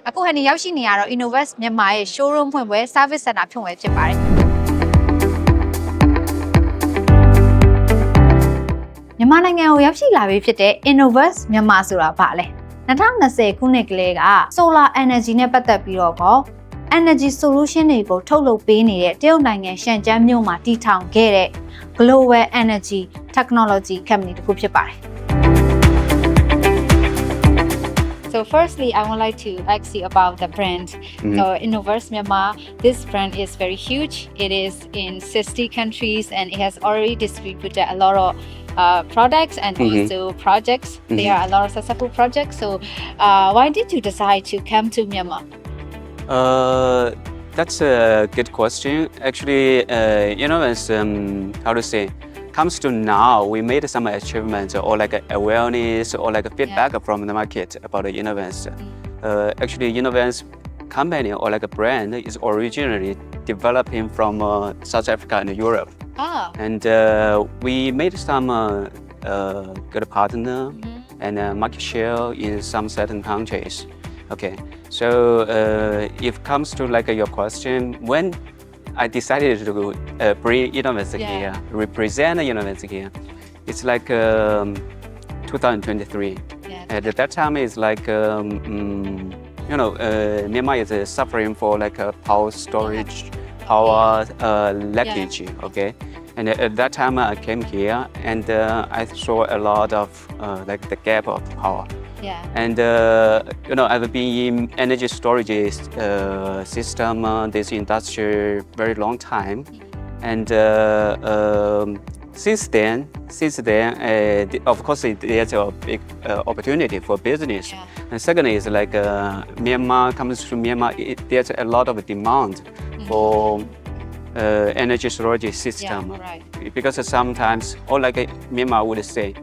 အခုဟန်နီရောက်ရှိနေရတော့ Innovest မြန်မာရဲ့ showroom ဖွင့်ပွဲ service center ဖွင့်ပွဲဖြစ်ပါတယ်မြန်မာနိုင်ငံကိုရောက်ရှိလာပြီဖြစ်တဲ့ Innovest မြန်မာဆိုတာဘာလဲ2020ခုနှစ်ကလေးက solar energy နဲ့ပတ်သက်ပြီးတော့ energy solution တွေကိုထုတ်လုပ်ပေးနေတဲ့တရုတ်နိုင်ငံရှန်ကျန်းမြို့မှာတည်ထောင်ခဲ့တဲ့ Global Energy Technology Company တစ်ခုဖြစ်ပါတယ် So firstly, I would like to ask you about the brand. So Innovest Myanmar, this brand is very huge. It is in 60 countries and it has already distributed a lot of products and also projects. There are a lot of successful projects. So why did you decide to come to Myanmar? That's a good question. Actually, Innovest, how to say, comes to now, we made some achievements or like awareness or like feedback from the market about the Innovest. Actually, Innovest company or like a brand is originally developing from South Africa and Europe. Ah. And we made some good partner and market share in some certain countries. Okay, so if it comes to like your question, when I decided to bring Innovest here, represent Innovest here, it's like 2023. At that time, it's like Myanmar is suffering for like a power storage, power leakage. Okay, and at that time I came here and I saw a lot of like the gap of power. Yeah. And I've been in energy storage system, this industry very long time, and since then, of course, there's a big opportunity for business. Yeah. And second is like Myanmar comes to Myanmar, there's a lot of demand for energy storage system. Yeah, right. Because sometimes, or like Myanmar would say,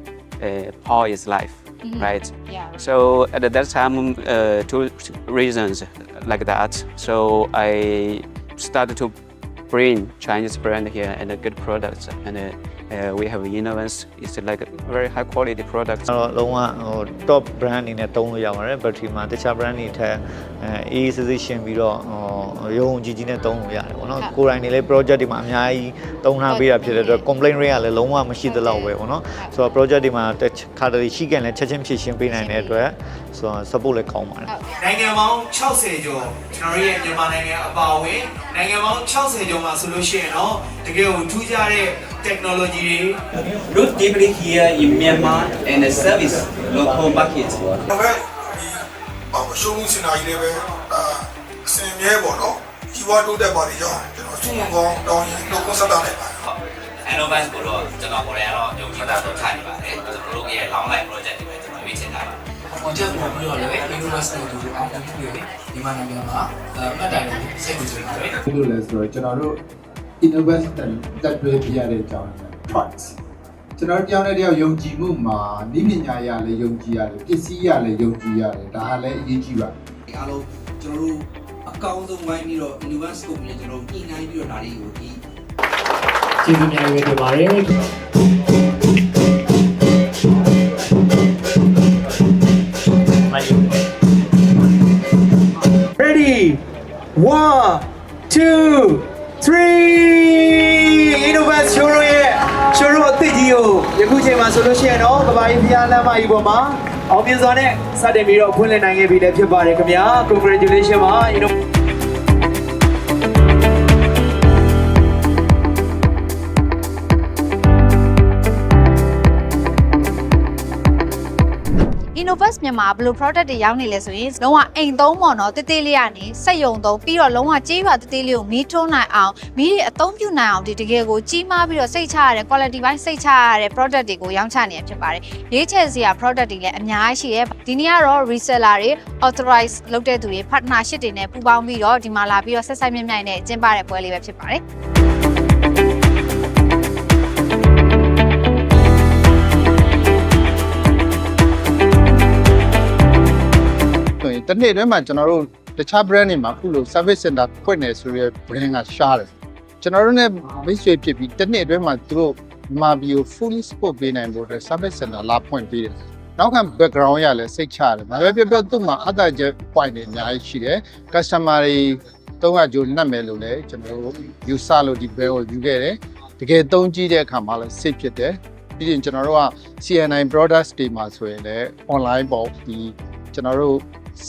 power is life. Right. Yeah. So at that time, two reasons like that. So I started to bring Chinese brand here and a good products, and we have Innovest. It's like a very high quality product. လုံးဝ top brand အနေနဲ့သုံးလို့ရပါတယ် battery မှာတခြား brand တွေထက်အေးစစ်ပြီးတော့ရုံကြီးနဲ့သုံးလို့ရတယ်ပေါ့နော်ကိုယ်တိုင်နေလေ project တွေမှာအများကြီးသုံးထားပေးတာဖြစ်တဲ့အတွက် complaint rate ကလည်းလုံးဝမရှိသလောက်ပဲပေါ့နော်ဆိုတော့ project တွေမှာခါတည်းရှိကန်လည်းချက်ချင်းဖြည့်ရှင်းပေးနိုင်တဲ့အတွက်ဆိုတော့ support လည်းကောင်းပါတယ်နိုင်ငံပေါင်း60ကျော်ကျွန်တော်ရဲ့မြန်မာနိုင်ငံအပါအဝင်နိုင်ငံပေါင်း60ကျော်မှာဆိုလို့ရှိရင်တော့တကယ်ကိုထူးခြားတဲ့ technology တွေ Root deeply here in Myanmar and service local market. ဒါပေမဲ့ဒီရှုံးစင်တာကြီးလည်းပဲအစင်မြဲပေါ့နော်ကြီးပွားတိုးတက်ပါလေကြောင်းကျွန်တော်စုံကောင်းတောင်းရင်တော့ကွန်ဆတ်တာလိုက်ပါ Innovest ကိုတော့ကျွန်တော်ကိုယ်တိုင်ကတော့ယုံကြည်တာတော့ချနေပါတယ်ကျွန်တော်တို့ရဲ့ long life project တွေပဲကျွန်တော်ရွေးချယ်ထားပါတယ်project ကိုပြီးတော့လည်း Innovest နဲ့တူအောင်ပြုပြီးဒီမှာနိုင်ငံမှာမှတ်တိုင်ကိုစိတ်ဝင်စားပါတယ်ဘယ်လိုလဲဆိုတော့ကျွန်တော်တို့ Innovest တက်တွဲပြရတဲ့အကြောင်းနဲ့ trust ကျွန်တော်ပြောင်းတဲ့တယောက်ယုံကြည်မှုမှာနိပညာရလည်းယုံကြည်ရတယ်ပစ္စည်းရလည်းယုံကြည်ရတယ်ဒါကလည်းအရေးကြီးပါတယ်အားလုံးကျွန်တော်တို့အကောင်းဆုံးဝိုင်းပြီးတော့ Innovest ကိုပြီးကျွန်တော်တို့ညှိနှိုင်းပြီးတော့ဒါတွေကိုဒီကျေးဇူးများရွေးတင်ပါတယ် Ready 1 2 3 Innovest showroom ရဲ့ showroom အသစ်ကြီးကိုယခုချိန်မှာဆိုလို့ရှိရင်တော့ကဘာကြီးဖျားလမ်းမကြီးပေါ်မှာအောင်မြင်စွာနဲ့စတင်ပြီးတော့ဖွင့်လှစ်နိုင်ခဲ့ပြီလည်းဖြစ်ပါတယ်ခင်ဗျာ Congratulations ပါ Innovest မြန်မာဘယ်လို product တွေရောက်နေလဲဆိုရင်လုံးဝအိမ်သုံးပေါ့နော်တေးသေးလေးကနေစက်ယုံသုံးပြီးတော့လုံးဝကြေးရွာတေးသေးလေးကိုမီးထွန်းနိုင်အောင်မီးတွေအသုံးပြုနိုင်အောင်ဒီတကယ်ကိုကြီးမားပြီးတော့စိတ်ချရတဲ့ quality ပိုင်းစိတ်ချရတဲ့ product တွေကိုရောင်းချနေရဖြစ်ပါတယ်ရွေးချယ်စရာ product တွေလည်းအများကြီးရှိတယ်ဒီနေ့ကတော့ reseller တွေ authorize လုပ်တဲ့သူတွေ partnership တွေနဲ့ပူးပေါင်းပြီးတော့ဒီမှာလာပြီးတော့ဆက်ဆိုင်မြိုင်နဲ့ကျင်းပတဲ့ပွဲလေးပဲဖြစ်ပါတယ်တနေ့အတွင်းမှာကျွန်တော်တို့တခြား brand တွေမှာအခုလို service center ဖွင့်နေဆိုရယ် brand ကရှားတယ်ကျွန်တော်တို့ ਨੇ မိတ်ဆွေဖြစ်ပြီးတနေ့အတွင်းမှာသူတို့မာဘီကို fully support ပေးနိုင်ဖို့အတွက် service center လာဖွင့်ပေးတယ် နောက်ခံ background ရလဲစိတ်ချတယ်ဘာပဲပြောပြောသူ့မှာအတချက် point တွေအများကြီးရှိတယ် customer တွေ300ကျော်နှက်မယ်လို့လည်းကျွန်တော်တို့ ယူဆလို့ဒီ bell ကိုယူခဲ့တယ်တကယ်သုံးကြည့်တဲ့အခါမှာလည်း safe ဖြစ်တယ်ပြီးရင်ကျွန်တော်တို့က CN9 products တွေမှာဆိုရင်လည်း online ပေါ့ဒီကျွန်တော်တို့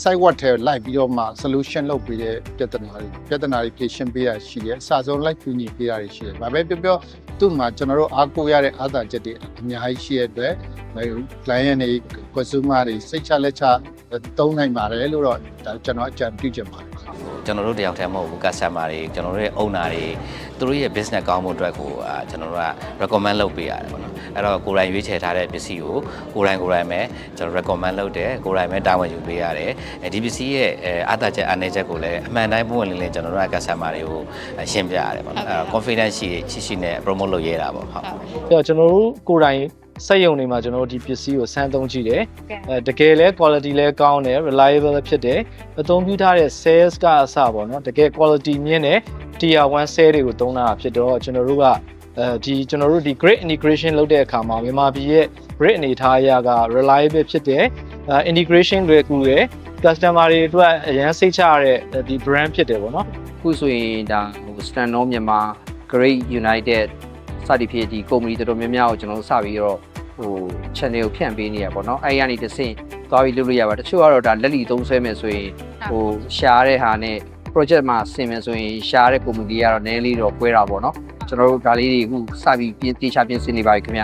site web ထဲလိုက်ပြီးတော့မှ solution လုပ်ပေးတဲ့ပြဿနာတွေဖြေရှင်းပေးရရှိတယ်အစဆုံး like ပြုညီပေးရရှိတယ်ဘာပဲပြောပြောသူ့မှာကျွန်တော်တို့အားကိုးရတဲ့အားသာချက်တွေအများကြီးရှိရတဲ့အတွက် client တွေ consumer တွေစိတ်ချလက်ချသုံးနိုင်ပါတယ်လို့တော့ဒါကျွန်တော်အကြံပြုချင်ပါတယ်ကျွန်တော်တို့တယောက်တည်းမဟုတ်ဘူး customer တွေကျွန်တော်တို့ရဲ့ owner တွေသူတို့ရဲ့ business ကောင်းမှုအတွက်ကိုကျွန်တော်တို့က recommend လုပ်ပေးရတယ်ပေါ့နော်အဲ့တော့ကိုယ်တိုင်ရွေးချယ်ထားတဲ့ပစ္စည်းကိုကိုယ်တိုင်ပဲကျွန်တော် recommend လုပ်တယ်ကိုယ်တိုင်ပဲတာဝန်ယူပေးရတယ်ဒီပစ္စည်းရဲ့အားသာချက်အနေချက်ကိုလည်းအမှန်တိုင်းပွင့်လင်းလင်းကျွန်တော်တို့က customer တွေကိုရှင်းပြရတယ်ပေါ့နော် confidence ရှိနဲ့ promote လုပ်ရတာပေါ့ဟုတ်အဲ့တော့ကျွန်တော်တို့ကိုယ်တိုင်စက်ရုံတွေမှာကျွန်တော်တို့ဒီပစ္စည်းကိုစမ်းသုံးကြည့်တယ်တကယ်လဲ quality လဲကောင်းတယ် reliable ဖြစ်တယ်အသုံးပြုထားတဲ့ sales ကအစပေါ့နော်တကယ် quality မြင့်တဲ့ tier 1 sale တွေကိုသုံးတာဖြစ်တော့ကျွန်တော်တို့ကကျွန်တော်တို့ဒီ great integration လုပ်တဲ့အခါမှာမြန်မာပြည်ရဲ့ great အနေထားအရက reliable ဖြစ်တယ်integration တွေကူတယ် customer တွေအတွက်အရန်စိတ်ချရတဲ့ဒီ brand ဖြစ်တယ်ပေါ့နော်အခုဆိုရင်ဒါStanor မြန်မာ Great United စသည်ဖြင့်ဒီကုမ္ပဏီတော်တော်များများကိုကျွန်တော်တို့စပြီးတော့channel ကိုဖြန့်ပေးနေရပေါ့နော်အဲ့ဒီကနေတစ်ဆင့်သွားပြီးလုပ်လို့ရပါတချို့ကတော့ဒါလက်လီသုံးဆွဲမယ်ဆိုရင်ရှားတဲ့ဟာနဲ့ project မှာဆင်မယ်ဆိုရင်ရှားတဲ့ကုမ္ပဏီကတော့နည်းလေးတော့꿰တာပေါ့နော်ကျွန်တော်တို့ဒါလေးတွေအခုစပြီးတေချာပြင်ဆင်နေပါပြီခင်ဗျ